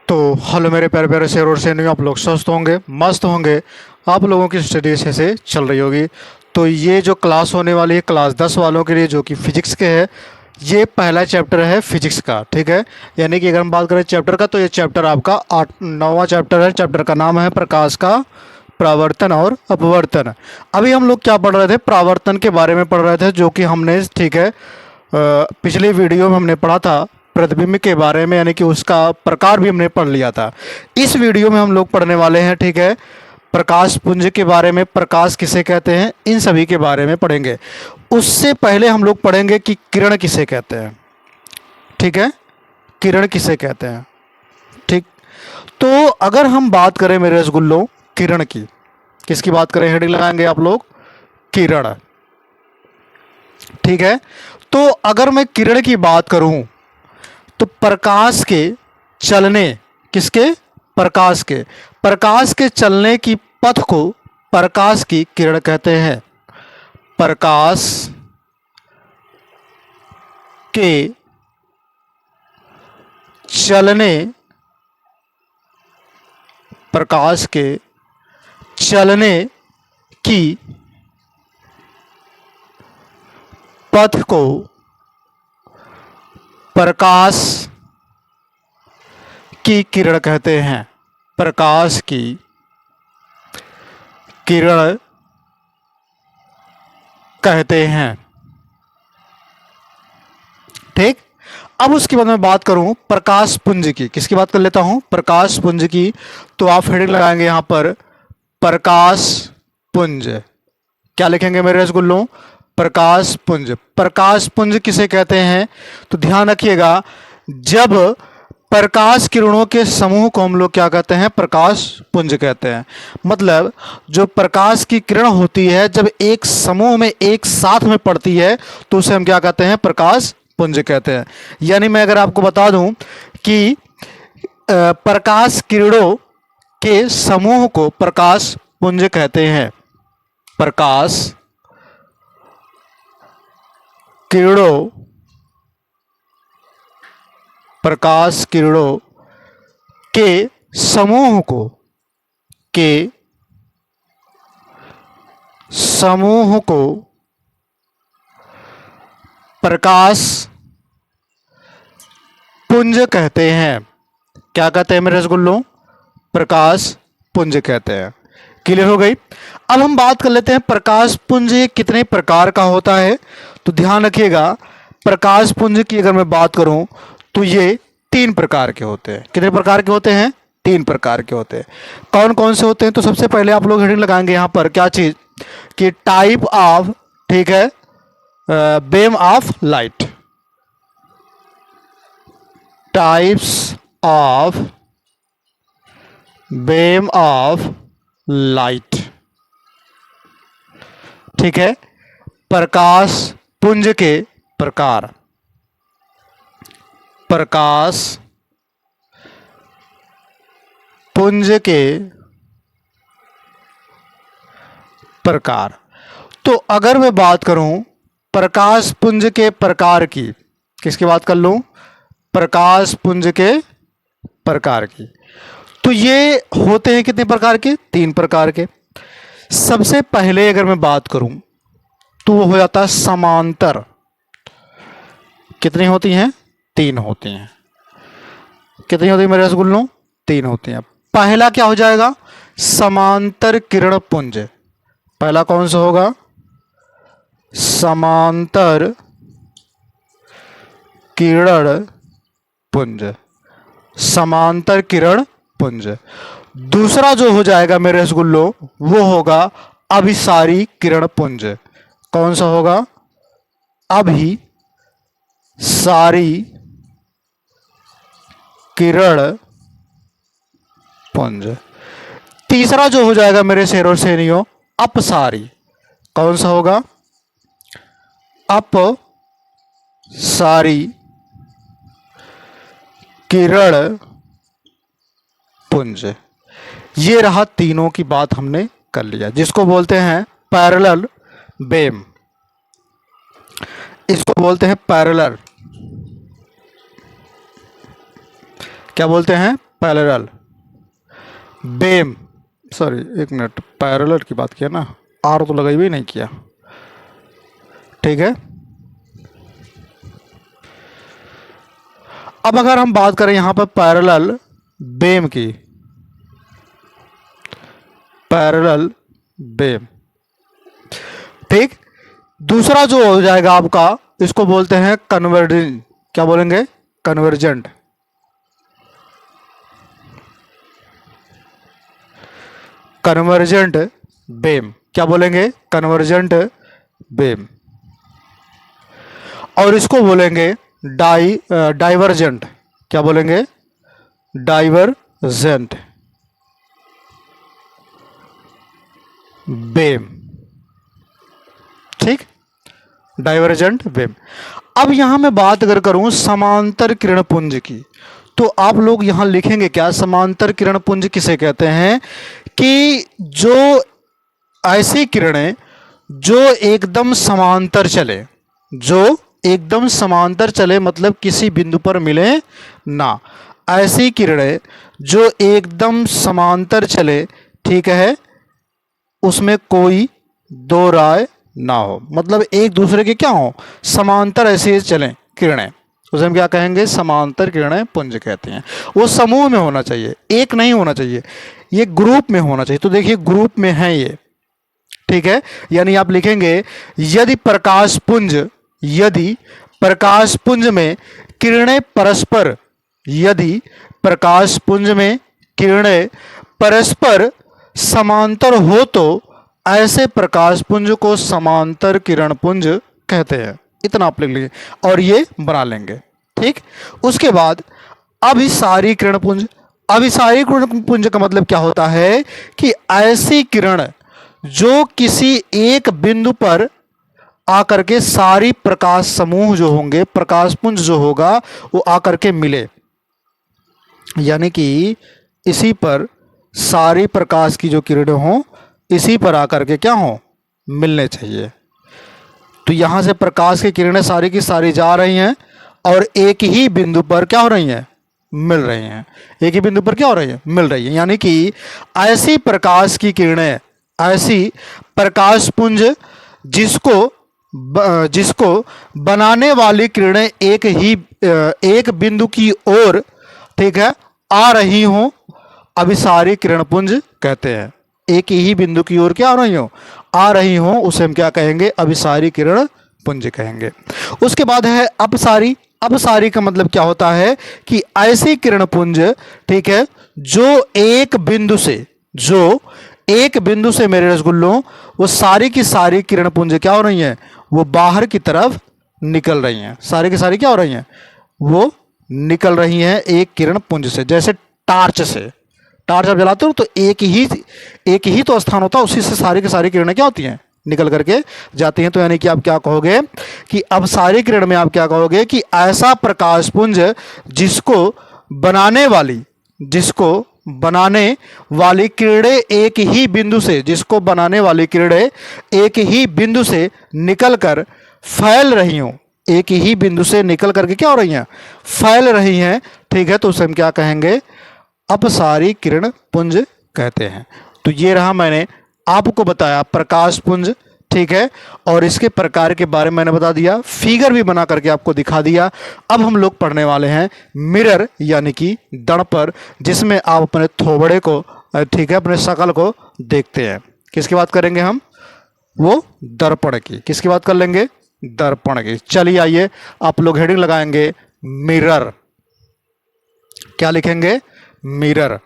तो हेलो मेरे प्यारे प्यारे शेर और शेरनियों, आप लोग स्वस्थ होंगे, मस्त होंगे। आप लोगों की स्टडी अच्छे से चल रही होगी। तो ये जो क्लास होने वाली है क्लास 10 वालों के लिए, जो कि फिजिक्स के है, ये पहला चैप्टर है फिजिक्स का। ठीक है, यानी कि अगर हम बात करें चैप्टर का, तो ये चैप्टर आपका 9वां चैप्टर है। चैप्टर का नाम है प्रकाश का प्रावर्तन और अपवर्तन। अभी हम लोग क्या पढ़ रहे थे? प्रावर्तन के बारे में पढ़ रहे थे, जो कि हमने, ठीक है, पिछली वीडियो में हमने पढ़ा था प्रतिबिंब के बारे में, यानी कि उसका प्रकार भी हमने पढ़ लिया था। इस वीडियो में हम लोग पढ़ने वाले हैं, ठीक है, प्रकाश पुंज के बारे में, प्रकाश किसे कहते हैं, इन सभी के बारे में पढ़ेंगे। उससे पहले हम लोग पढ़ेंगे कि किरण किसे कहते हैं। ठीक है, किरण किसे कहते हैं। ठीक, तो अगर हम बात करें मेरे रसगुल्लों किरण की, किसकी बात करें, हेडिंग लगाएंगे आप लोग, किरण। ठीक है, तो अगर मैं किरण की बात करूं, तो प्रकाश के चलने, किसके, प्रकाश के चलने की पथ को प्रकाश की किरण कहते हैं। प्रकाश के चलने, प्रकाश के चलने की पथ को प्रकाश की किरण कहते हैं। प्रकाश की किरण कहते हैं। ठीक, अब उसके बाद मैं बात करूं प्रकाश पुंज की, किसकी बात कर लेता हूं, प्रकाश पुंज की। तो आप हेडिंग लगाएंगे यहां पर प्रकाश पुंज। क्या लिखेंगे मेरे रसगुल्लों, प्रकाश पुंज। प्रकाश पुंज किसे कहते हैं? तो ध्यान रखिएगा, जब प्रकाश किरणों के समूह को हम लोग क्या कहते हैं, प्रकाश पुंज कहते हैं। मतलब जो प्रकाश की किरण होती है, जब एक समूह में एक साथ में पड़ती है, तो उसे हम क्या कहते हैं, प्रकाश पुंज कहते हैं। यानी मैं अगर आपको बता दूं कि प्रकाश किरणों के समूह को प्रकाश पुंज कहते हैं। प्रकाश किरणों, प्रकाश किरणों के समूह को, के समूह को प्रकाश पुंज कहते हैं। क्या कहते हैं मेरे रसगुल्लों, प्रकाश पुंज कहते हैं। क्लियर हो गई। अब हम बात कर लेते हैं प्रकाश पुंज कितने प्रकार का होता है। तो ध्यान रखिएगा, प्रकाश पुंज की अगर मैं बात करूं, तो ये 3 प्रकार के होते हैं। कितने प्रकार के होते हैं? 3 प्रकार के होते हैं। कौन कौन से होते हैं? तो सबसे पहले आप लोग हेडिंग लगाएंगे यहां पर, क्या चीज, कि टाइप ऑफ, ठीक है, बेम ऑफ लाइट। टाइप्स ऑफ बेम ऑफ लाइट। ठीक है, प्रकाश पुंज के प्रकार, प्रकाश पुंज के प्रकार। तो अगर मैं बात करूं प्रकाश पुंज के प्रकार की, किसकी बात कर लूं, प्रकाश पुंज के प्रकार की, तो ये होते हैं कितने प्रकार के? 3 प्रकार के। सबसे पहले अगर मैं बात करूं, तो वो हो जाता है समांतर। कितनी होती हैं? 3 होती हैं। कितनी होती है मेरे रसगुल्लों? 3 होती हैं। पहला क्या हो जाएगा? समांतर किरण पुंज। पहला कौन सा होगा? समांतर किरण पुंज। समांतर किरण पुंज। दूसरा जो हो जाएगा मेरे रसगुल्लों, वो होगा अभिसारी किरण पुंज। कौन सा होगा? अभिसारी किरण पुंज। तीसरा जो हो जाएगा मेरे शेर और शेरियों, अपसारी। कौन सा होगा? अपसारी किरण पुंज। ये रहा तीनों की बात हमने कर लिया, जिसको बोलते हैं पैरेलल बेम। इसको बोलते हैं पैरेलल, क्या बोलते हैं? पैरेलल, बेम, सॉरी एक मिनट, पैरेलल की बात किया ना, आर तो लगाई भी नहीं किया, ठीक है। अब अगर हम बात करें यहां पर पैरेलल बेम की, पैरेलल बेम, ठीक। दूसरा जो हो जाएगा आपका, इसको बोलते हैं कन्वर्जेंट, क्या बोलेंगे, कन्वर्जेंट, कन्वर्जेंट बेम, क्या बोलेंगे, कन्वर्जेंट बेम। और इसको बोलेंगे डाइवर्जेंट, क्या बोलेंगे, डाइवर्जेंट बेम, ठीक, डाइवर्जेंट बेम। अब यहां मैं बात अगर करूं समांतर किरण पुंज की, तो आप लोग यहां लिखेंगे क्या, समांतर किरण पुंज किसे कहते हैं, कि जो ऐसी किरणें जो एकदम समांतर चले, जो एकदम समांतर चले, मतलब किसी बिंदु पर मिले ना, ऐसी किरणें जो एकदम समांतर चले, ठीक है, उसमें कोई दो राय ना हो, मतलब एक दूसरे के क्या हो, समांतर ऐसे चलें किरणें, उसे हम क्या कहेंगे, समांतर किरणें पुंज कहते हैं। वो समूह में होना चाहिए, एक नहीं होना चाहिए, ये ग्रुप में होना चाहिए। तो देखिए ग्रुप में है ये, ठीक है। यानी आप लिखेंगे यदि प्रकाश पुंज, यदि प्रकाश पुंज में किरणें परस्पर, यदि प्रकाश पुंज में किरणें परस्पर समांतर हो तो ऐसे प्रकाश पुंज को समांतर किरण पुंज कहते हैं। इतना आप लिख लीजिए और ये बना लेंगे, ठीक। उसके बाद अभिसारी किरण पुंज, अभिसारी किरण पुंज का मतलब क्या होता है कि ऐसी किरण जो किसी एक बिंदु पर आकर के सारी प्रकाश समूह जो होंगे, प्रकाश पुंज जो होगा वो आकर के मिले, यानी कि इसी पर सारी प्रकाश की जो किरणें हों इसी पर आकर के क्या हो, मिलने चाहिए। तो यहां से प्रकाश की किरणें सारी की सारी जा रही हैं और एक ही बिंदु पर क्या हो रही हैं, मिल रही हैं, एक ही बिंदु पर क्या हो रही है, मिल रही है। यानी कि ऐसी प्रकाश की किरणें, ऐसी प्रकाश पुंज जिसको बनाने वाली किरणें एक बिंदु की ओर, ठीक है, आ रही हो, अभिसारी किरण पुंज कहते हैं। एक ही बिंदु की ओर क्या आ रही हो, उसे हम क्या कहेंगे, अभिसारी किरण पुंज कहेंगे। उसके बाद है अपसारी। अपसारी का मतलब क्या होता है कि ऐसी किरण पुंज, ठीक है, जो एक बिंदु से मेरे रसगुल्लों, वो सारी की सारी किरण पुंज क्या हो रही हैं, वो बाहर की तरफ निकल रही हैं, सारी की सारी क्या हो रही हैं, वो निकल रही हैं एक किरण पुंज से। जैसे टार्च से, टार्च आप जलाते हो तो एक ही तो स्थान होता है, उसी से सारी की सारी किरणें क्या होती हैं, निकल करके जाती हैं। तो यानी कि आप क्या कहोगे कि अपसारी किरण में आप क्या कहोगे कि ऐसा प्रकाश पुंज जिसको बनाने वाली किरणें एक ही बिंदु से, जिसको बनाने वाली किरणें एक ही बिंदु से निकलकर फैल रही हों, एक ही बिंदु से निकल करके क्या हो रही हैं, फैल रही हैं, ठीक है, तो उसे हम क्या कहेंगे, अपसारी किरण पुंज कहते हैं। तो ये रहा, मैंने आपको बताया प्रकाश पुंज, ठीक है, और इसके प्रकार के बारे में मैंने बता दिया, फिगर भी बना करके आपको दिखा दिया। अब हम लोग पढ़ने वाले हैं मिरर, यानी कि दर्पण, जिसमें आप अपने थोबड़े को, ठीक है, अपने शकल को देखते हैं। किसकी बात करेंगे हम, वो दर्पण की। किसकी बात कर लेंगे, दर्पण की। चलिए आइए, आप लोग हेडिंग लगाएंगे मिरर। क्या लिखेंगे, मिरर।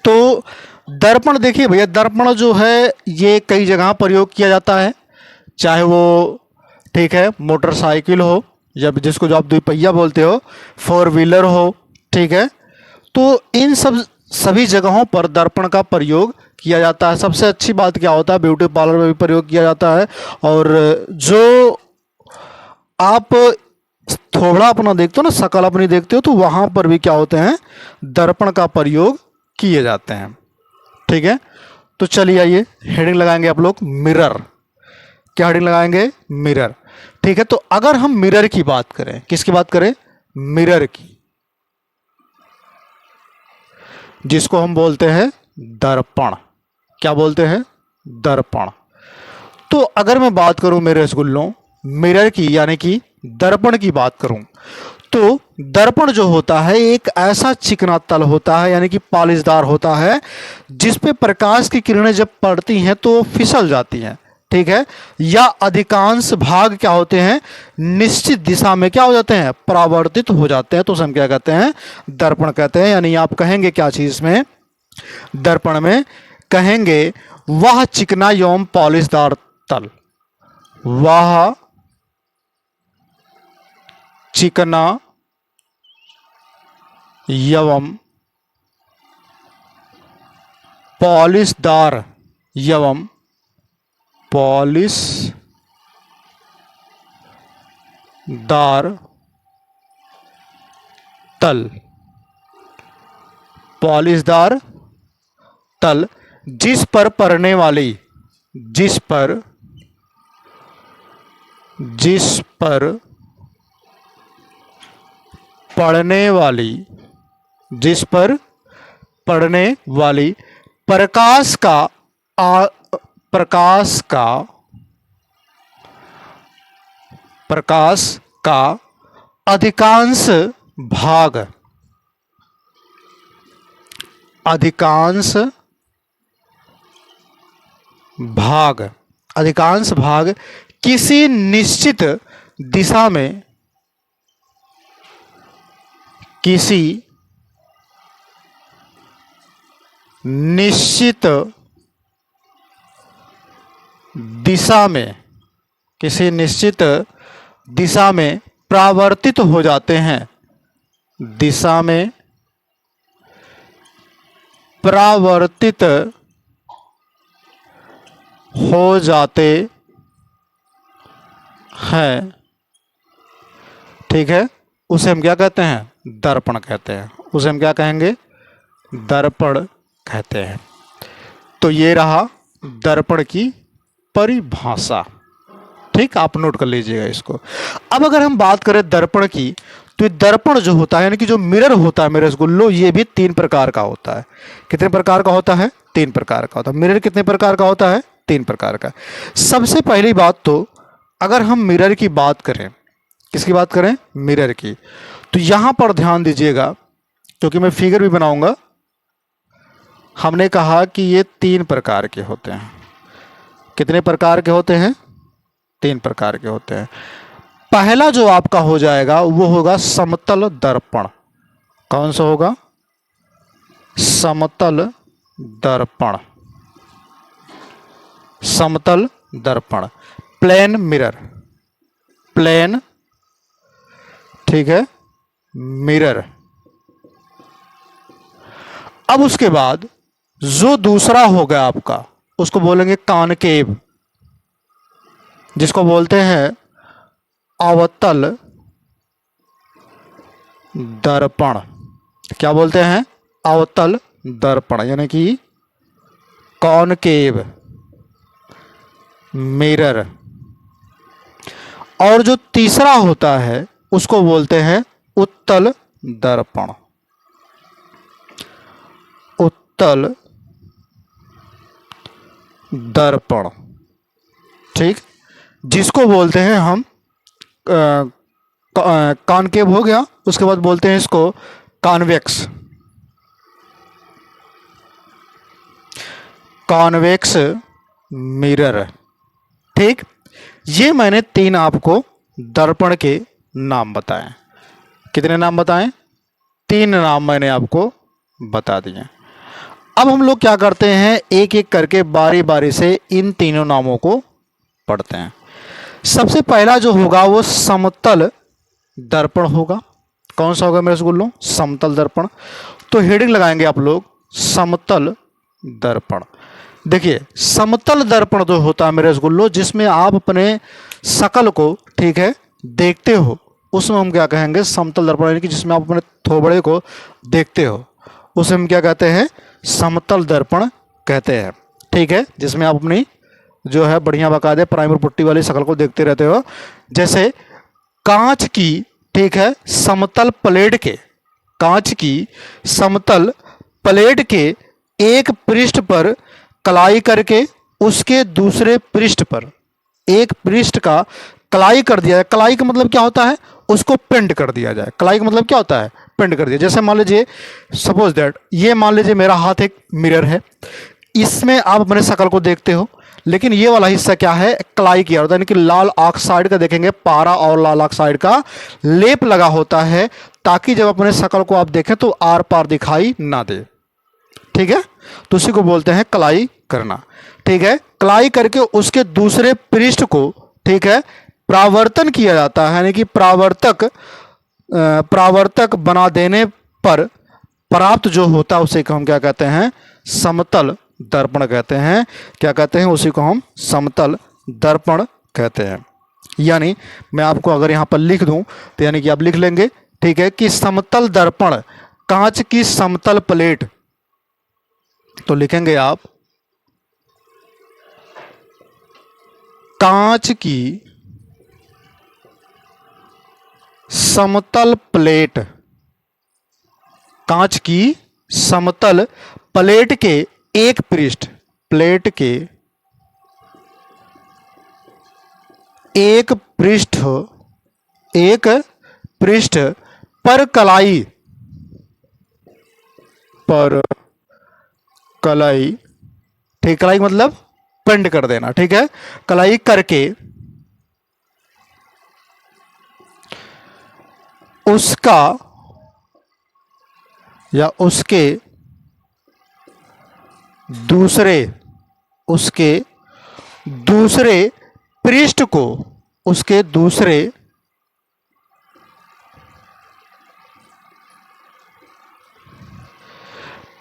तो दर्पण देखिए भैया, दर्पण जो है ये कई जगह प्रयोग किया जाता है, चाहे वो, ठीक है, मोटरसाइकिल हो, या जिसको जो आप दुपहिया बोलते हो, फोर व्हीलर हो, ठीक है, तो इन सभी जगहों पर दर्पण का प्रयोग किया जाता है। सबसे अच्छी बात क्या होता है, ब्यूटी पार्लर में भी प्रयोग किया जाता है, और जो आप थोड़ा अपना देखते हो ना, शकल अपनी देखते हो, तो वहां पर भी क्या होते हैं, दर्पण का प्रयोग किए जाते हैं, ठीक है। तो चलिए आइए, हेडिंग लगाएंगे आप लोग मिरर। क्या हेडिंग लगाएंगे, मिरर, ठीक है। तो अगर हम मिरर की बात करें, किसकी बात करें, मिरर की, जिसको हम बोलते हैं दर्पण। क्या बोलते हैं? दर्पण। तो अगर मैं बात करूं मेरे रसगुल्लों मिरर की यानी कि दर्पण की बात करूं, तो दर्पण जो होता है एक ऐसा चिकना तल होता है यानी कि पॉलिशदार होता है जिस पे प्रकाश की किरणें जब पड़ती हैं तो वो फिसल जाती हैं, ठीक है, या अधिकांश भाग क्या होते हैं, निश्चित दिशा में क्या हो जाते हैं, परावर्तित हो जाते हैं, तो उसे हम क्या कहते हैं, दर्पण कहते हैं। यानी आप कहेंगे क्या चीज में, दर्पण में कहेंगे वह चिकना एवं पॉलिशदार तल, वह चिकना एवं पॉलिशदार एवं पॉलिशदार तल, पॉलिशदार तल जिस पर पड़ने वाली, जिस पर पड़ने वाली, जिस पर पड़ने वाली प्रकाश का अधिकांश भाग, अधिकांश भाग किसी निश्चित दिशा में, किसी निश्चित दिशा में, किसी निश्चित दिशा में परावर्तित हो जाते हैं, दिशा में परावर्तित हो जाते हैं, ठीक है, उसे हम क्या कहते हैं, दर्पण कहते हैं। उसे हम क्या कहेंगे, दर्पण कहते हैं। तो ये रहा दर्पण की परिभाषा, ठीक, आप नोट कर लीजिएगा इसको। अब अगर हम बात करें दर्पण की, तो दर्पण जो होता है यानी कि जो मिरर होता है मेरे रसगुल्लो, ये भी 3 प्रकार का होता है। कितने प्रकार का होता है? 3 प्रकार का होता है। मिरर कितने प्रकार का होता है? 3 प्रकार का। सबसे पहली बात तो अगर हम मिरर की बात करें, किसकी बात करें, मिरर की, तो यहां पर ध्यान दीजिएगा क्योंकि मैं फिगर भी बनाऊंगा। हमने कहा कि ये 3 प्रकार के होते हैं। कितने प्रकार के होते हैं? 3 प्रकार के होते हैं। पहला जो आपका हो जाएगा वो होगा समतल दर्पण। कौन सा होगा? समतल दर्पण। समतल दर्पण, प्लेन मिरर, प्लेन, ठीक है, मिरर। अब उसके बाद जो दूसरा होगा आपका, उसको बोलेंगे कॉनकेव, जिसको बोलते हैं अवतल दर्पण। क्या बोलते हैं? अवतल दर्पण, यानी कि कॉनकेव मिरर। और जो तीसरा होता है उसको बोलते हैं उत्तल दर्पण, उत्तल दर्पण, ठीक, जिसको बोलते हैं हम कॉनकेव हो गया। उसके बाद बोलते हैं इसको कॉन्वेक्स, कॉन्वेक्स मिरर, ठीक। ये मैंने 3 आपको दर्पण के नाम बताए। कितने नाम बताएं? 3 नाम मैंने आपको बता दिए। अब हम लोग क्या करते हैं, एक एक करके बारी बारी से इन तीनों नामों को पढ़ते हैं। सबसे पहला जो होगा वो समतल दर्पण होगा। कौन सा होगा मेरे रसगुल्लों? समतल दर्पण। तो हेडिंग लगाएंगे आप लोग समतल दर्पण। देखिए समतल दर्पण जो होता है मेरे रसगुल्लों, जिसमें आप अपने शकल को, ठीक है, देखते हो, उसमें हम क्या कहेंगे? समतल दर्पण। यानी कि जिसमें आप अपने थोबड़े को देखते हो उसे हम क्या कहते हैं? समतल दर्पण कहते हैं, ठीक है, जिसमें आप अपनी जो है बढ़िया बाकायदे प्राइमर पुट्टी वाली शकल को देखते रहते हो। जैसे कांच की, ठीक है, समतल प्लेट के, कांच की समतल प्लेट के एक पृष्ठ पर कलाई करके उसके दूसरे पृष्ठ पर, एक पृष्ठ का कलाई कर दिया जाए। कलाई का मतलब क्या होता है, उसको पेंट कर दिया जाए। कलाई का मतलब क्या होता है, पेंट कर दिया। जैसे मान लीजिए, सपोज दैट ये मान लीजिए मेरा हाथ एक मिरर है, इसमें आप अपने शक्ल को देखते हो, लेकिन ये वाला हिस्सा क्या है, कलाई किया होता है, यानी कि लाल ऑक्साइड का देखेंगे, पारा और लाल ऑक्साइड का लेप लगा होता है, ताकि जब अपने शक्ल को आप देखें तो आर पार दिखाई ना दे। ठीक है, तो उसी को बोलते हैं कलाई करना। ठीक है, कलाई करके उसके दूसरे पृष्ठ को, ठीक है, प्रावर्तन किया जाता है, यानी कि प्रावर्तक बना देने पर प्राप्त जो होता है उसे को हम क्या कहते हैं, समतल दर्पण कहते हैं। क्या कहते हैं, उसी को हम समतल दर्पण कहते हैं। यानी मैं आपको अगर यहाँ पर लिख दूं तो यानी कि आप लिख लेंगे, ठीक है, कि समतल दर्पण कांच की समतल प्लेट, तो लिखेंगे आप कांच की समतल प्लेट, कांच की समतल प्लेट के एक पृष्ठ, प्लेट के एक पृष्ठ पर कलाई, ठीक, कलाई मतलब पेंट कर देना। ठीक है, कलाई करके उसका या उसके दूसरे पृष्ठ को, उसके दूसरे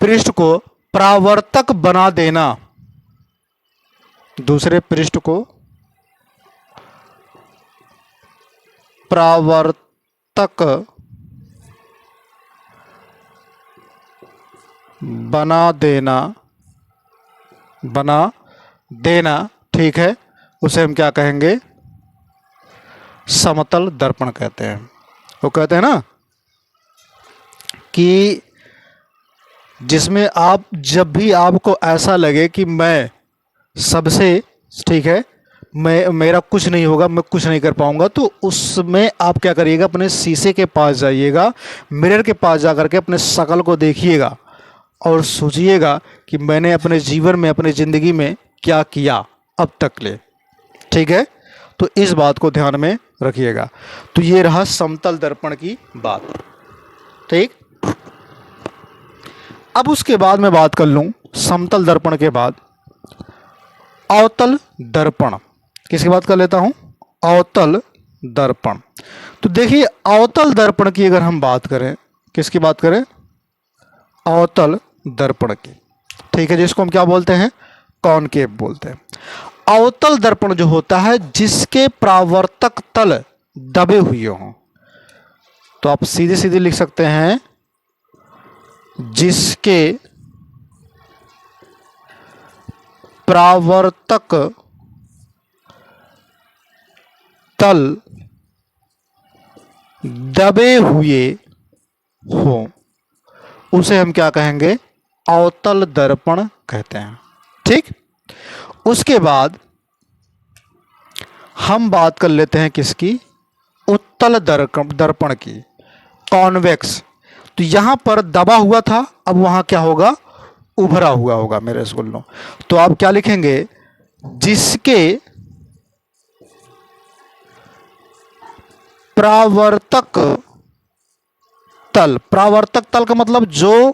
पृष्ठ को प्रावर्तक बना देना, दूसरे पृष्ठ को प्रावर्तक बना देना, ठीक है, उसे हम क्या कहेंगे, समतल दर्पण कहते हैं। वो कहते हैं ना कि जिसमें आप, जब भी आपको ऐसा लगे कि मैं सबसे, ठीक है, मेरा कुछ नहीं होगा, मैं कुछ नहीं कर पाऊंगा, तो उसमें आप क्या करिएगा, अपने शीशे के पास जाइएगा, मिरर के पास जाकर के अपने शक्ल को देखिएगा और सोचिएगा कि मैंने अपने जीवन में, अपनी ज़िंदगी में क्या किया अब तक ले। ठीक है, तो इस बात को ध्यान में रखिएगा। तो ये रहा समतल दर्पण की बात। ठीक, अब उसके बाद मैं बात कर लूं समतल दर्पण के बाद अवतल दर्पण। किसकी बात कर लेता हूं, अवतल दर्पण। तो देखिए, अवतल दर्पण की अगर हम बात करें, किसकी बात करें, अवतल दर्पण की। ठीक है, जिसको हम क्या बोलते हैं, कॉनकेव बोलते हैं। अवतल दर्पण जो होता है जिसके प्रावर्तक तल दबे हुए हों, तो आप सीधे सीधे लिख सकते हैं, जिसके प्रावर्तक तल दबे हुए हों, उसे हम क्या कहेंगे, अवतल दर्पण कहते हैं। ठीक, उसके बाद हम बात कर लेते हैं किसकी, उत्तल दर्पण की, कॉन्वेक्स। तो यहां पर दबा हुआ था, अब वहां क्या होगा, उभरा हुआ होगा मेरे रसगुल्लों। तो आप क्या लिखेंगे, जिसके प्रावर्तक तल, प्रावर्तक तल का मतलब जो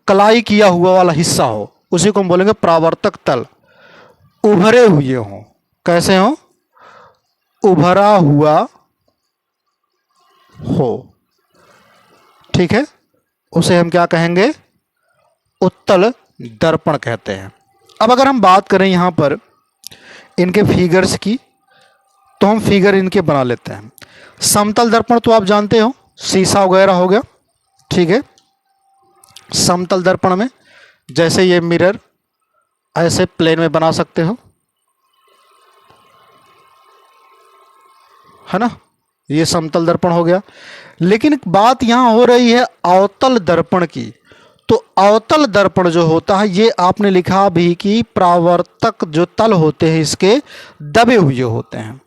कलाई किया हुआ वाला हिस्सा हो, उसी को हम बोलेंगे प्रावर्तक तल, उभरे हुए हों। कैसे हो, उभरा हुआ हो। ठीक है, उसे हम क्या कहेंगे, उत्तल दर्पण कहते हैं। अब अगर हम बात करें यहां पर इनके फिगर्स की, तो हम फिगर इनके बना लेते हैं। समतल दर्पण तो आप जानते हो, शीशा वगैरह हो गया। ठीक है, समतल दर्पण में जैसे ये मिरर ऐसे प्लेन में बना सकते हो, है ना, ये समतल दर्पण हो गया। लेकिन बात यहां हो रही है अवतल दर्पण की। तो अवतल दर्पण जो होता है, ये आपने लिखा भी कि परावर्तक जो तल होते हैं इसके दबे हुए होते हैं।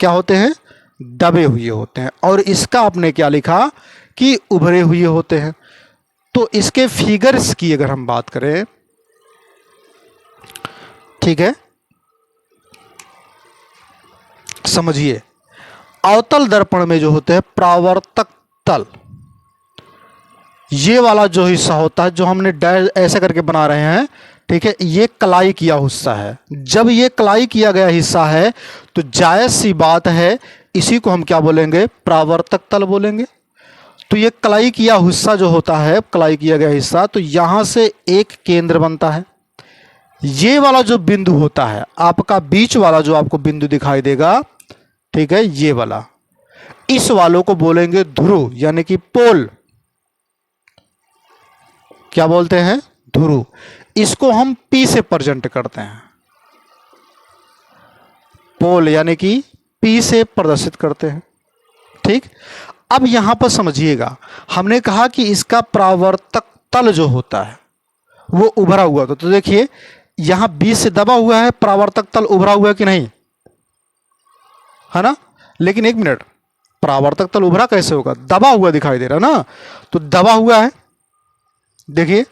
क्या होते हैं? दबे हुए होते हैं। और इसका आपने क्या लिखा कि उभरे हुए होते हैं। तो इसके फिगर्स की अगर हम बात करें, ठीक है, समझिए, अवतल दर्पण में जो होते हैं परावर्तक तल, ये वाला जो हिस्सा होता है जो हमने ऐसे करके बना रहे हैं, ठीक है, ये कलाई किया हिस्सा है। जब ये कलाई किया गया हिस्सा है तो जायज सी बात है इसी को हम क्या बोलेंगे? परावर्तक तल बोलेंगे। तो ये कलाई किया हिस्सा जो होता है, कलाई किया गया हिस्सा, तो यहां से एक केंद्र बनता है। ये वाला जो बिंदु होता है आपका, बीच वाला जो आपको बिंदु दिखाई देगा, ठीक है, ये वाला, इस वालों को बोलेंगे ध्रुव, यानी कि पोल। क्या बोलते हैं? ध्रुव। इसको हम P से प्रेजेंट करते हैं, पोल यानी कि P से प्रदर्शित करते हैं। ठीक। अब यहां पर समझिएगा, हमने कहा कि इसका परावर्तक तल जो होता है वो उभरा हुआ था। तो देखिए यहां बीच से दबा हुआ है, परावर्तक तल उभरा हुआ है कि नहीं, है ना? लेकिन एक मिनट, परावर्तक तल उभरा कैसे होगा? दबा हुआ दिखाई दे रहा ना, तो दबा हुआ है। देखिए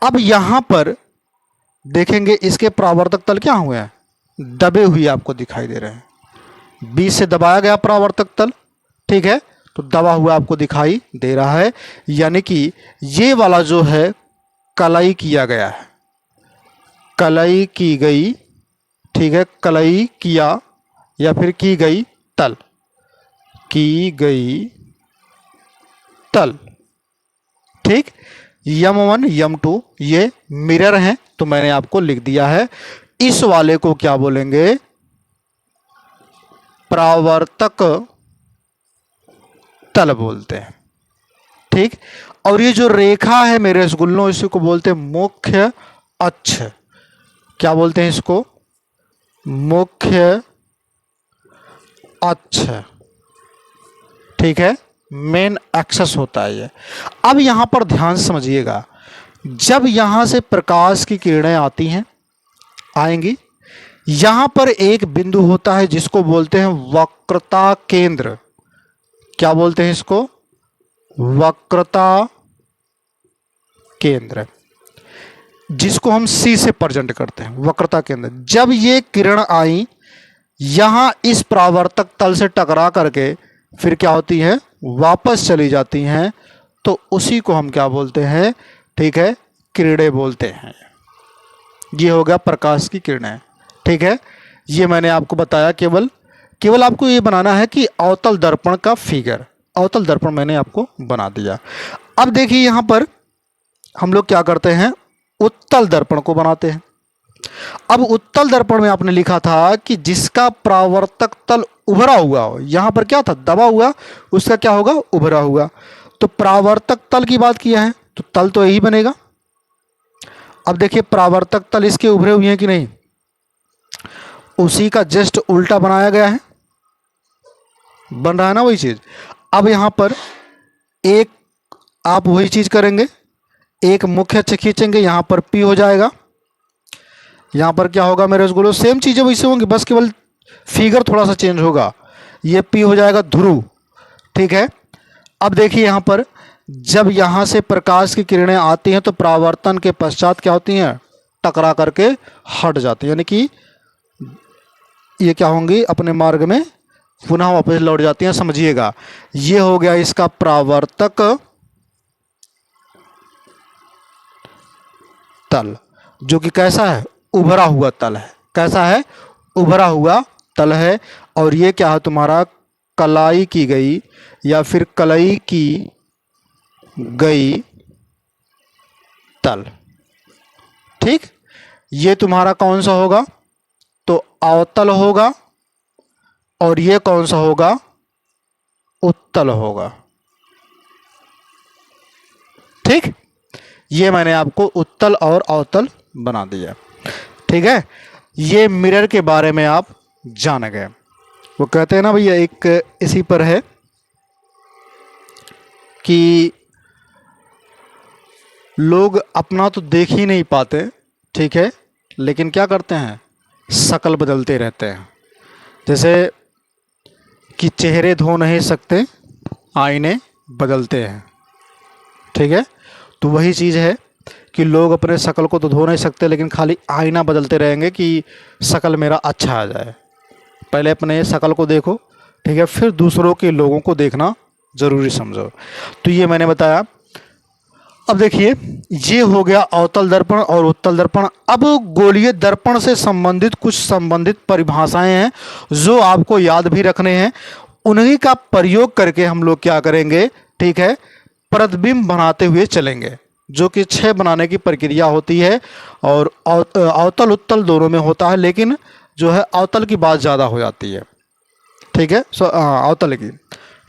अब यहां पर देखेंगे इसके परावर्तक तल क्या हुए हैं? दबे हुए आपको दिखाई दे रहे हैं। बीच से दबाया गया परावर्तक तल, ठीक है, तो दबा हुआ आपको दिखाई दे रहा है। यानी कि ये वाला जो है कलाई किया गया है, कलाई की गई, ठीक है, कलाई किया या फिर की गई तल, की गई तल। ठीक। यम 1 यम 2 ये मिरर हैं, तो मैंने आपको लिख दिया है। इस वाले को क्या बोलेंगे? परावर्तक तल बोलते हैं। ठीक। और ये जो रेखा है मेरे रसगुल्लों, इसी को बोलते हैं मुख्य अक्ष। क्या बोलते हैं इसको? मुख्य अक्ष। ठीक है, मेन एक्सेस होता है ये। अब यहां पर ध्यान समझिएगा, जब यहां से प्रकाश की किरणें आती हैं, आएंगी, यहां पर एक बिंदु होता है जिसको बोलते हैं वक्रता केंद्र। क्या बोलते हैं इसको? वक्रता केंद्र, जिसको हम C से प्रेजेंट करते हैं, वक्रता केंद्र। जब ये किरण आई यहां इस परावर्तक तल से टकरा करके फिर क्या होती है? वापस चली जाती हैं, तो उसी को हम क्या बोलते हैं? ठीक है, किरणें बोलते हैं। ये हो गया प्रकाश की किरणें। ठीक है, ये मैंने आपको बताया। केवल आपको ये बनाना है कि अवतल दर्पण का फिगर, अवतल दर्पण मैंने आपको बना दिया। अब देखिए यहां पर हम लोग क्या करते हैं? उत्तल दर्पण को बनाते हैं। अब उत्तल दर्पण में आपने लिखा था कि जिसका परावर्तक तल उभरा हुआ हो, यहां पर क्या था? दबा हुआ, उसका क्या होगा? उभरा हुआ। तो परावर्तक तल की बात किया है तो तल तो यही बनेगा। अब देखिए परावर्तक तल इसके उभरे हुए हैं कि नहीं, उसी का जस्ट उल्टा बनाया गया है, बन रहा है ना वही चीज। अब यहां पर एक आप वही चीज करेंगे, एक मुख्य अक्ष खींचेंगे, यहां पर P हो जाएगा, यहां पर क्या होगा मेरे रसगुल्लों? सेम चीजें वैसे होंगी, बस केवल फिगर थोड़ा सा चेंज होगा। ये P हो जाएगा ध्रुव। ठीक है। अब देखिए यहां पर जब यहां से प्रकाश की किरणें आती हैं तो परावर्तन के पश्चात क्या होती हैं? टकरा करके हट जाती है, यानी कि ये क्या होंगी? अपने मार्ग में पुनः वापस लौट जाती हैं। समझिएगा, ये हो गया इसका परावर्तक तल, जो कि कैसा है? उभरा हुआ तल है। कैसा है? उभरा हुआ तल है। और ये क्या है तुम्हारा? कलाई की गई या फिर कलाई की गई तल। ठीक। ये तुम्हारा कौन सा होगा? तो अवतल होगा। और ये कौन सा होगा? उत्तल होगा। ठीक। ये मैंने आपको उत्तल और अवतल बना दिया। ठीक है, ये मिरर के बारे में आप जान गए। वो कहते हैं ना भैया, एक इसी पर है कि लोग अपना तो देख ही नहीं पाते, ठीक है, लेकिन क्या करते हैं, शक्ल बदलते रहते हैं। जैसे कि चेहरे धो नहीं सकते, आईने बदलते हैं, ठीक है। तो वही चीज़ है कि लोग अपने शक्ल को तो धो नहीं सकते, लेकिन खाली आईना बदलते रहेंगे कि शक्ल मेरा अच्छा आ जाए। पहले अपने शक्ल को देखो, ठीक है, फिर दूसरों के लोगों को देखना ज़रूरी समझो। तो ये मैंने बताया। अब देखिए, ये हो गया अवतल दर्पण और उत्तल दर्पण। अब गोलीय दर्पण से संबंधित कुछ संबंधित परिभाषाएं हैं जो आपको याद भी रखने हैं। उन्हीं का प्रयोग करके हम लोग क्या करेंगे, ठीक है, प्रतिबिंब बनाते हुए चलेंगे, जो कि 6 बनाने की प्रक्रिया होती है। और अवतल उत्तल दोनों में होता है, लेकिन जो है अवतल की बात ज़्यादा हो जाती है, ठीक है, अवतल की,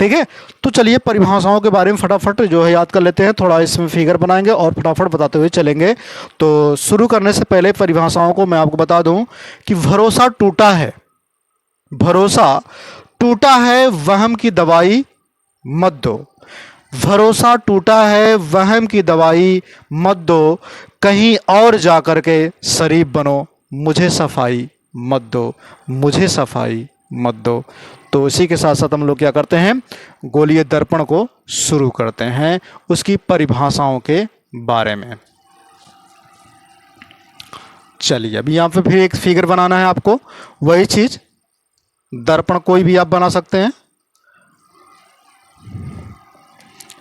ठीक है। तो चलिए परिभाषाओं के बारे में फटाफट जो है याद कर लेते हैं, थोड़ा इसमें फिगर बनाएंगे और फटाफट बताते हुए चलेंगे। तो शुरू करने से पहले परिभाषाओं को मैं आपको बता दूं कि भरोसा टूटा है, भरोसा टूटा है, वहम की दवाई मत दो। भरोसा टूटा है, वहम की दवाई मत दो, कहीं और जा कर के शरीफ बनो, मुझे सफाई मत दो, मुझे सफाई मत दो। तो इसी के साथ साथ हम लोग क्या करते हैं, गोलीय दर्पण को शुरू करते हैं उसकी परिभाषाओं के बारे में। चलिए, अभी यहाँ पे फिर एक फिगर बनाना है आपको, वही चीज, दर्पण कोई भी आप बना सकते हैं।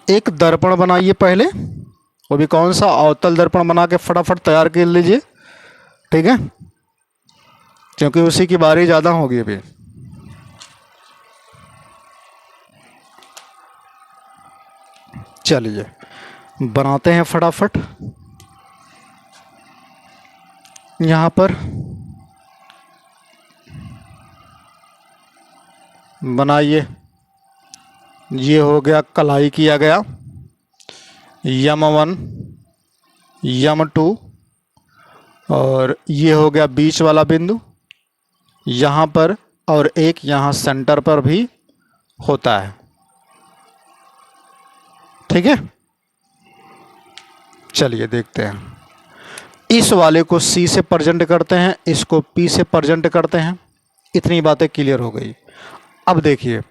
एक दर्पण बनाइए पहले, वो भी कौन सा, अवतल दर्पण बना के फटाफट तैयार कर लीजिए, ठीक है, क्योंकि उसी की बारी ज़्यादा होगी अभी। चलिए बनाते हैं फटाफट। यहाँ पर बनाइए, ये हो गया, कलाई किया गया, यम 1 यम 2, और ये हो गया बीच वाला बिंदु यहाँ पर, और एक यहाँ सेंटर पर भी होता है, ठीक है। चलिए देखते हैं, इस वाले को सी से प्रेजेंट करते हैं, इसको पी से प्रेजेंट करते हैं। इतनी बातें क्लियर हो गई। अब देखिए,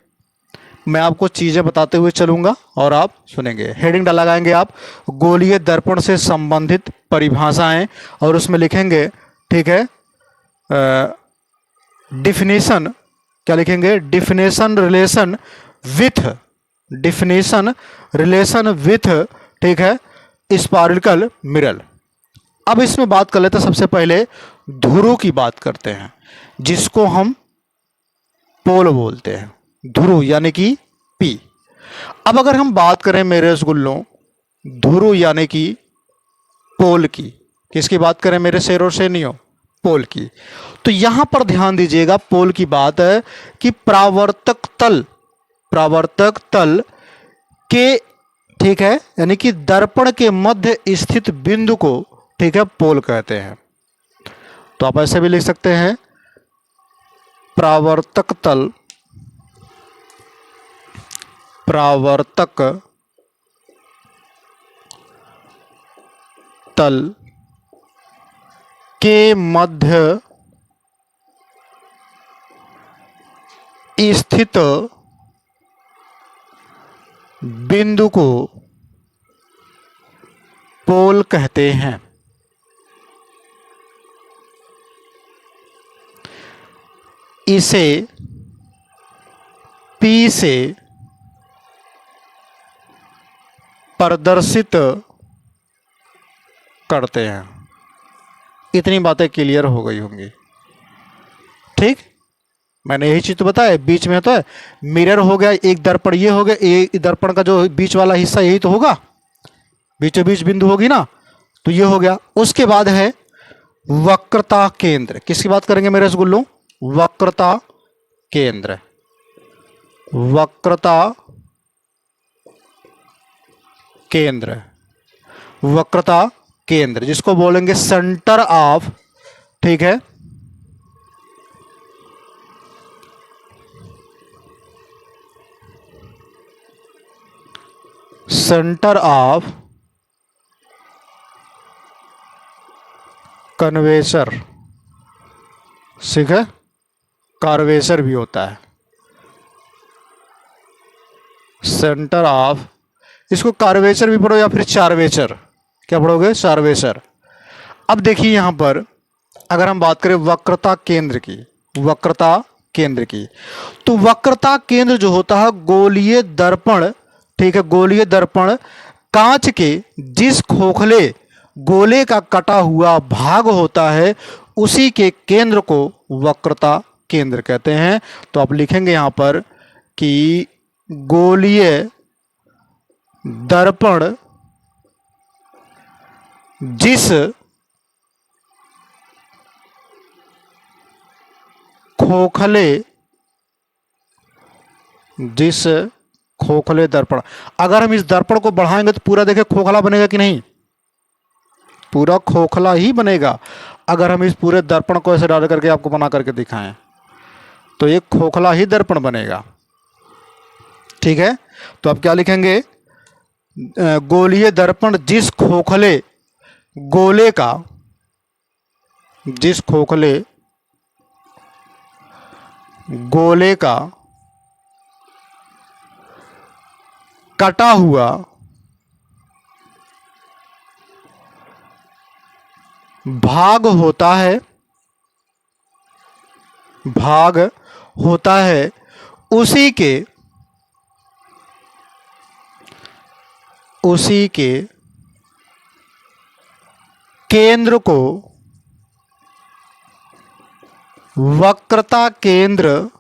मैं आपको चीज़ें बताते हुए चलूंगा और आप सुनेंगे। हेडिंग लगाएंगे आप, गोलीय दर्पण से संबंधित परिभाषाएं, और उसमें लिखेंगे, ठीक है, डिफिनेशन, क्या लिखेंगे, definition relation with, definition relation with, ठीक है, स्पायरिकल मिरर। अब इसमें बात कर लेते हैं, सबसे पहले ध्रुव की बात करते हैं, जिसको हम पोल बोलते हैं, ध्रुव यानी कि पी। अब अगर हम बात करें मेरे रसगुल्लों, ध्रुव यानी कि पोल की, किसकी बात करें मेरे शेरों से नहीं हो, पोल की। तो यहां पर ध्यान दीजिएगा, पोल की बात है कि प्रावर्तक तल के, ठीक है, यानी कि दर्पण के मध्य स्थित बिंदु को, ठीक है, पोल कहते हैं। तो आप ऐसे भी लिख सकते हैं, प्रावर्तक तल के मध्य स्थित बिंदु को पोल कहते हैं। इसे पी से प्रदर्शित करते हैं। इतनी बातें क्लियर हो गई होंगी, ठीक। मैंने यही चीज तो बताया, बीच में तो है मिरर हो गया, एक दर्पण ये हो गया, एक दर्पण का जो बीच वाला हिस्सा यही तो होगा, बीचों बीच बिंदु होगी ना, तो ये हो गया। उसके बाद है वक्रता केंद्र, किसकी बात करेंगे मेरे रसगुल्लों, वक्रता केंद्र, वक्रता केंद्र, वक्रता केंद्र, जिसको बोलेंगे सेंटर ऑफ, ठीक है, सेंटर ऑफ कन्वेसर, ठीक है, कार्वेसर भी होता है, सेंटर ऑफ, इसको कार्वेचर भी पढ़ो या फिर चार्वेचर, क्या पढ़ोगे, चार्वेचर। अब देखिए यहां पर अगर हम बात करें वक्रता केंद्र की, वक्रता केंद्र की, तो वक्रता केंद्र जो होता है गोलीय दर्पण, ठीक है, गोलीय दर्पण कांच के जिस खोखले गोले का कटा हुआ भाग होता है उसी के केंद्र को वक्रता केंद्र कहते हैं। तो आप लिखेंगे यहां पर कि गोलीय दर्पण जिस खोखले दर्पण, अगर हम इस दर्पण को बढ़ाएंगे तो पूरा देखिए खोखला बनेगा कि नहीं, पूरा खोखला ही बनेगा। अगर हम इस पूरे दर्पण को ऐसे डाल करके आपको बना करके दिखाएं तो एक खोखला ही दर्पण बनेगा, ठीक है। तो आप क्या लिखेंगे, गोलीय दर्पण जिस खोखले गोले का, जिस खोखले गोले का कटा हुआ भाग होता है, भाग होता है उसी के केंद्र को वक्रता केंद्र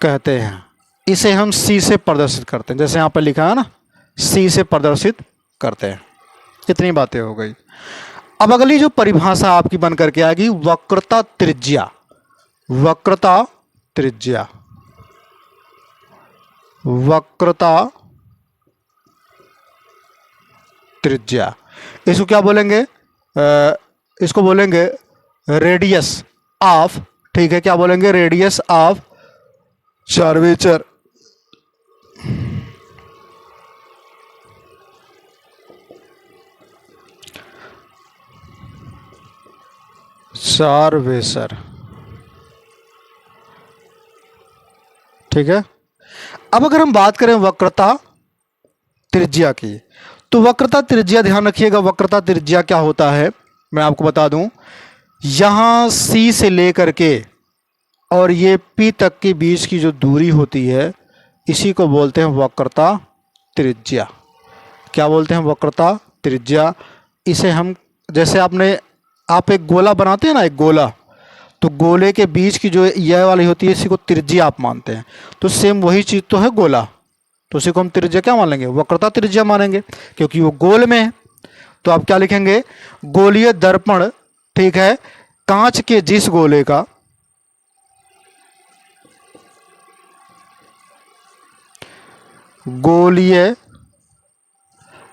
कहते हैं। इसे हम सी से प्रदर्शित करते हैं, जैसे यहां पर लिखा है ना, सी से प्रदर्शित करते हैं। इतनी बातें हो गई। अब अगली जो परिभाषा आपकी बन करके आएगी वक्रता त्रिज्या, वक्रता त्रिज्या, वक्रता त्रिज्या, इसको क्या बोलेंगे, इसको बोलेंगे रेडियस ऑफ, ठीक है, क्या बोलेंगे, रेडियस ऑफ चार्वेचर, चार्वेचर, ठीक है। अब अगर हम बात करें वक्रता त्रिज्या की, तो वक्रता त्रिज्या ध्यान रखिएगा, वक्रता त्रिज्या क्या होता है मैं आपको बता दूं, यहां सी से लेकर के और ये पी तक के बीच की जो दूरी होती है इसी को बोलते हैं वक्रता त्रिज्या। क्या बोलते हैं, वक्रता त्रिज्या। इसे हम, जैसे आप एक गोला बनाते हैं ना, एक गोला, तो गोले के बीच की जो यह वाली होती है इसी को त्रिज्या आप मानते हैं। तो सेम वही चीज़ तो है गोला, तो उसी को हम त्रिज्या क्या मान लेंगे, वक्रता त्रिज्या मानेंगे, क्योंकि वो गोल में है। तो आप क्या लिखेंगे, गोलीय दर्पण, ठीक है, कांच के जिस गोले का गोलीय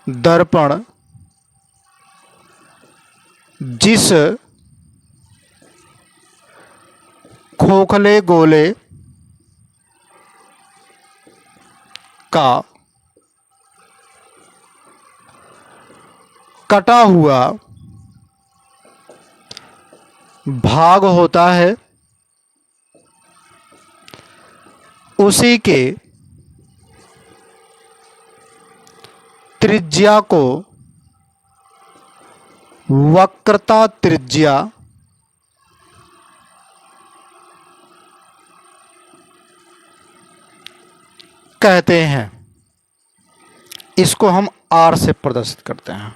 दर्पण जिस खोखले गोले का कटा हुआ भाग होता है उसी के त्रिज्या को वक्रता त्रिज्या कहते हैं। इसको हम आर से प्रदर्शित करते हैं।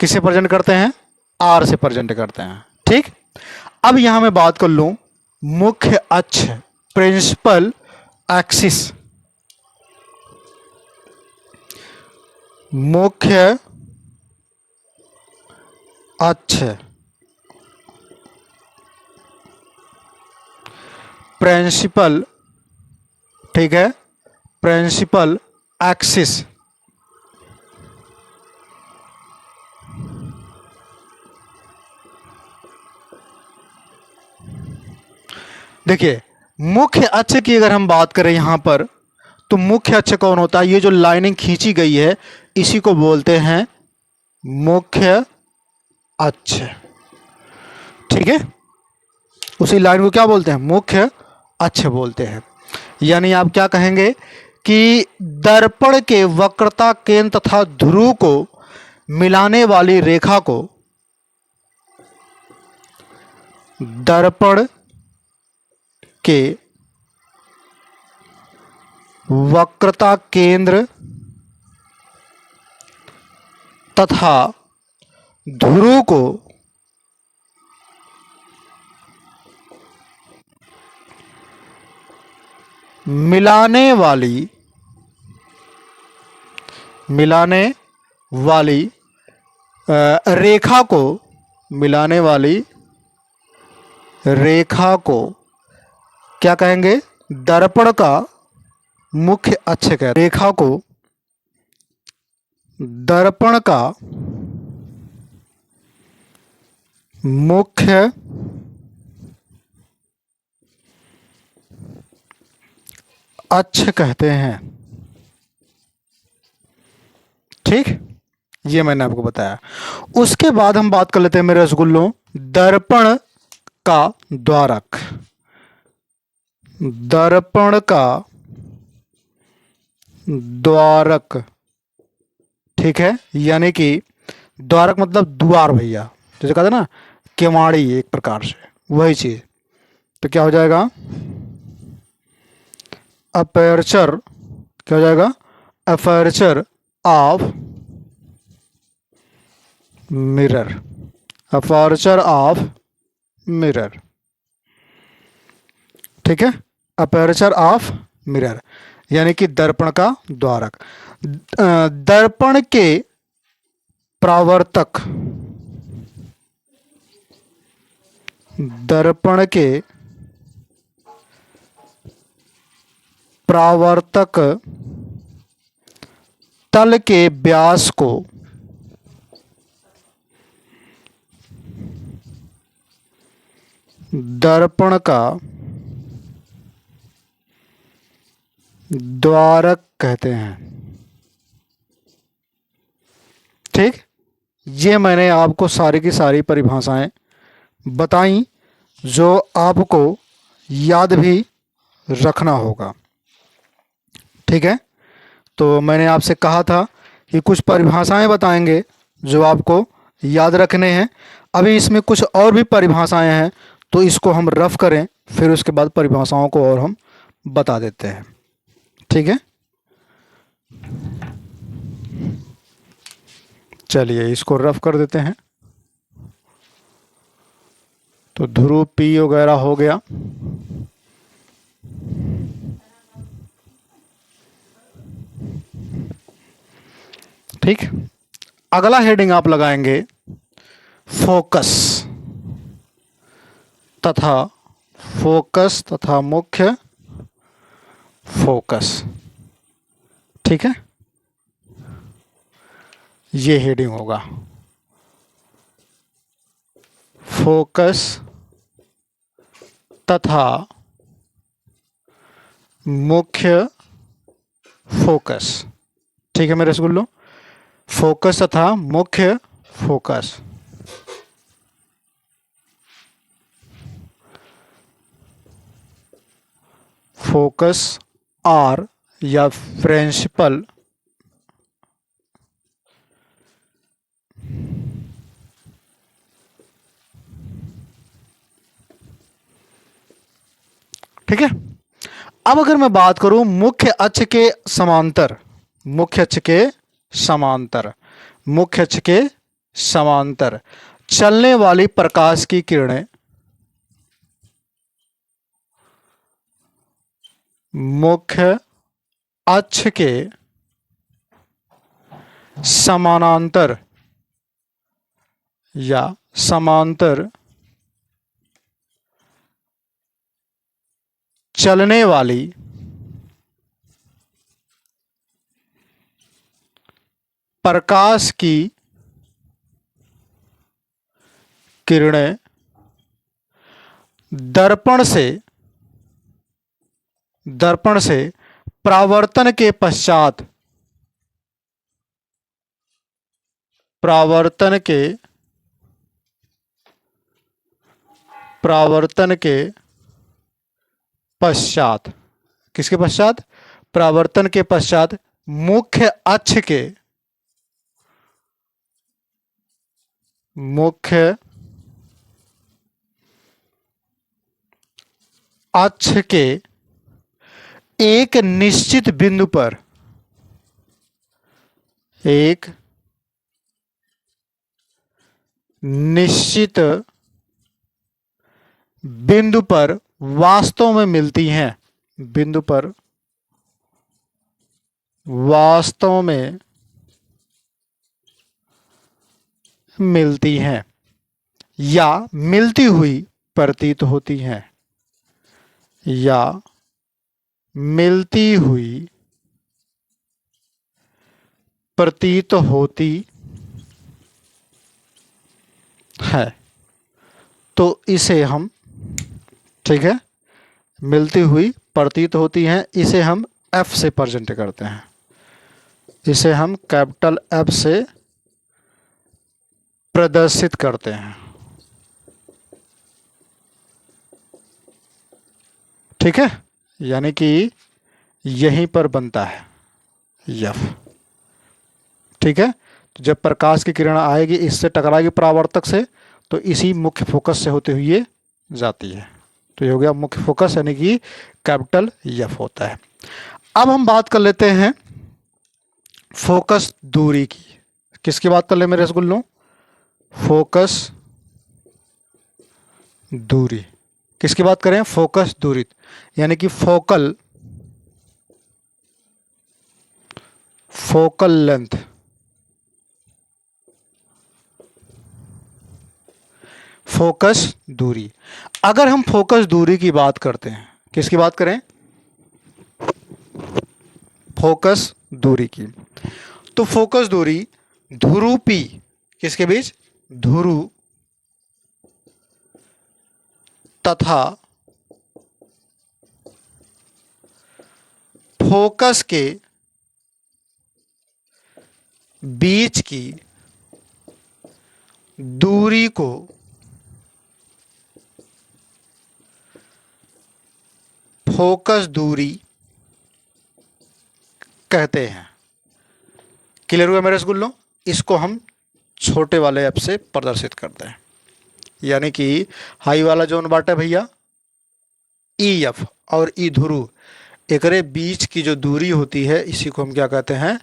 किसे प्रेजेंट करते हैं, आर से प्रेजेंट करते हैं, ठीक। अब यहां मैं बात कर लूं मुख्य अक्ष, प्रिंसिपल एक्सिस, मुख्य अक्ष, प्रिंसिपल, ठीक है, प्रिंसिपल एक्सिस, देखिए मुख्य अक्ष की अगर हम बात करें यहां पर, तो मुख्य अक्ष कौन होता है, ये जो लाइनिंग खींची गई है इसी को बोलते हैं मुख्य अक्ष। ठीक है, उसी लाइन को क्या बोलते हैं? मुख्य अक्ष बोलते हैं। यानी आप क्या कहेंगे कि दर्पण के वक्रता केंद्र तथा ध्रुव को मिलाने वाली रेखा को दर्पण के वक्रता केंद्र तथा ध्रुव को मिलाने वाली रेखा को क्या कहेंगे? दर्पण का मुख्य अक्ष कहते हैं। रेखा को दर्पण का मुख्य अक्ष कहते हैं। ठीक, ये मैंने आपको बताया। उसके बाद हम बात कर लेते हैं मेरे रसगुल्लों, दर्पण का द्वारक। दर्पण का द्वारक, ठीक है, यानी कि द्वारक मतलब द्वार भैया, जैसे कहते हैं ना केवाड़ी, एक प्रकार से वही चीज। तो क्या हो जाएगा? अपर्चर, क्या हो जाएगा? Aperture of mirror. Aperture of mirror, ठीक है, अपर्चर ऑफ मिरर यानी कि दर्पण का द्वारक। दर्पण के परावर्तक, दर्पण के परावर्तक तल के व्यास को दर्पण का द्वारक कहते हैं। ठीक, ये मैंने आपको सारी की सारी परिभाषाएं बताई जो आपको याद भी रखना होगा। ठीक है, तो मैंने आपसे कहा था कि कुछ परिभाषाएं बताएंगे जो आपको याद रखने हैं। अभी इसमें कुछ और भी परिभाषाएं हैं, तो इसको हम रफ करें, फिर उसके बाद परिभाषाओं को और हम बता देते हैं। ठीक है, चलिए इसको रफ कर देते हैं। तो ध्रुव पी वगैरह हो गया। ठीक, अगला हेडिंग आप लगाएंगे फोकस तथा मुख्य फोकस। ठीक है, ये हेडिंग होगा फोकस तथा मुख्य फोकस। ठीक है मेरे रसगुल्लो, फोकस तथा मुख्य फोकस। फोकस आर या प्रिंसिपल ठीक है। अब अगर मैं बात करूं मुख्य अक्ष के समांतर, मुख्य अक्ष के समांतर, मुख्य अक्ष के समांतर चलने वाली प्रकाश की किरणें मुख्य अक्ष के समानांतर या समांतर चलने वाली प्रकाश की किरणें दर्पण से परावर्तन के पश्चात परावर्तन के पश्चात, किसके पश्चात? परावर्तन के पश्चात मुख्य अक्ष के एक निश्चित बिंदु पर, एक निश्चित बिंदु पर वास्तव में मिलती हैं, बिंदु पर वास्तव में मिलती हैं या मिलती हुई प्रतीत होती हैं, या मिलती हुई प्रतीत होती है, तो इसे हम, ठीक है, मिलती हुई प्रतीत होती हैं, इसे हम F से प्रेजेंट करते हैं, इसे हम कैपिटल F से प्रदर्शित करते हैं। ठीक है, यानी कि यहीं पर बनता है F। ठीक है, तो जब प्रकाश की किरण आएगी, इससे टकराएगी परावर्तक से, तो इसी मुख्य फोकस से होते हुए जाती है, तो ये हो गया मुख्य फोकस, यानी कि कैपिटल F होता है। अब हम बात कर लेते हैं फोकस दूरी की। किसकी बात कर ले मेरे रसगुल्लों? फोकस दूरी। किसकी बात करें? फोकस दूरी, यानी कि फोकल लेंथ। फोकस दूरी। अगर हम फोकस दूरी की बात करते हैं, किसकी बात करें? फोकस दूरी की, तो फोकस दूरी ध्रुवी, किसके बीच? ध्रुव तथा फोकस के बीच की दूरी को फोकस दूरी कहते हैं। क्लियर हुआ मेरे रसगुल्लों? इसको हम छोटे वाले एफ से प्रदर्शित करते हैं, यानी कि हाई वाला जोन बाटा भैया EF और ई ध्रुव, एकरे बीच की जो दूरी होती है, इसी को हम क्या कहते हैं?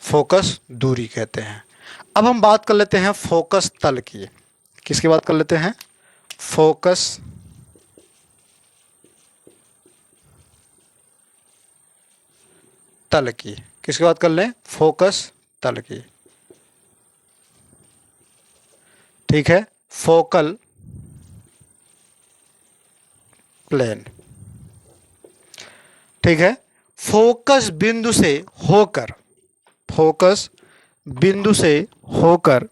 फोकस दूरी कहते हैं। अब हम बात कर लेते हैं फोकस तल की। किसकी बात कर लेते हैं? फोकस तल की। किसकी बात कर लें? फोकस तल की। ठीक है, फोकल प्लेन। ठीक है, फोकस बिंदु से होकर, फोकस बिंदु से होकर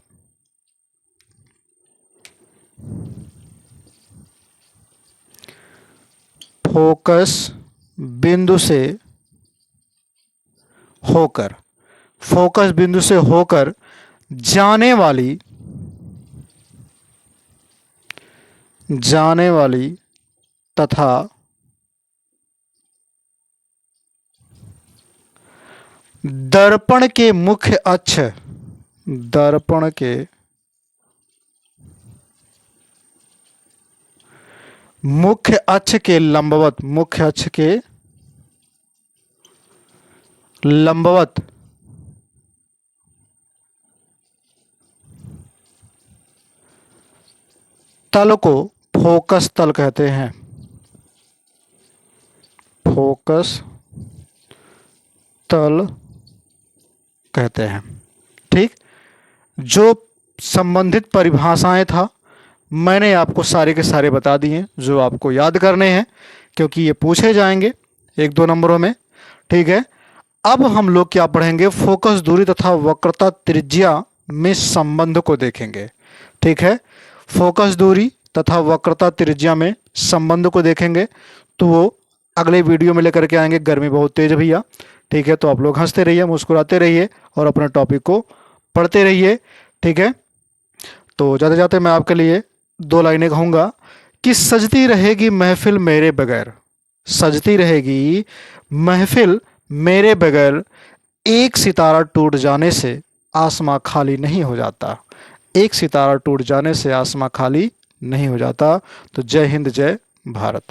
फोकस बिंदु से होकर, फोकस बिंदु से होकर जाने वाली तथा दर्पण के मुख्य अक्ष, दर्पण के मुख्य अक्ष के लंबवत, मुख्य अक्ष के लंबवत तल को फोकस तल कहते हैं। फोकस तल कहते हैं। ठीक, जो संबंधित परिभाषाएं था मैंने आपको सारे के सारे बता दिए, जो आपको याद करने हैं, क्योंकि ये पूछे जाएंगे 1-2 नंबरों में। ठीक है, अब हम लोग क्या पढ़ेंगे? फोकस दूरी तथा वक्रता त्रिज्या में संबंध को देखेंगे। ठीक है, फोकस दूरी तथा वक्रता त्रिज्या में संबंध को देखेंगे, तो वो अगले वीडियो में लेकर के आएंगे। गर्मी बहुत तेज भैया। ठीक है, तो आप लोग हंसते रहिए, मुस्कुराते रहिए और अपने टॉपिक को पढ़ते रहिए, ठीक है। तो जाते जाते मैं आपके लिए दो लाइनें कहूँगा कि सजती रहेगी महफिल मेरे बगैर, सजती रहेगी महफिल मेरे बगैर, एक सितारा टूट जाने से आसमां खाली नहीं हो जाता, एक सितारा टूट जाने से आसमां खाली नहीं हो जाता। तो जय हिंद, जय भारत।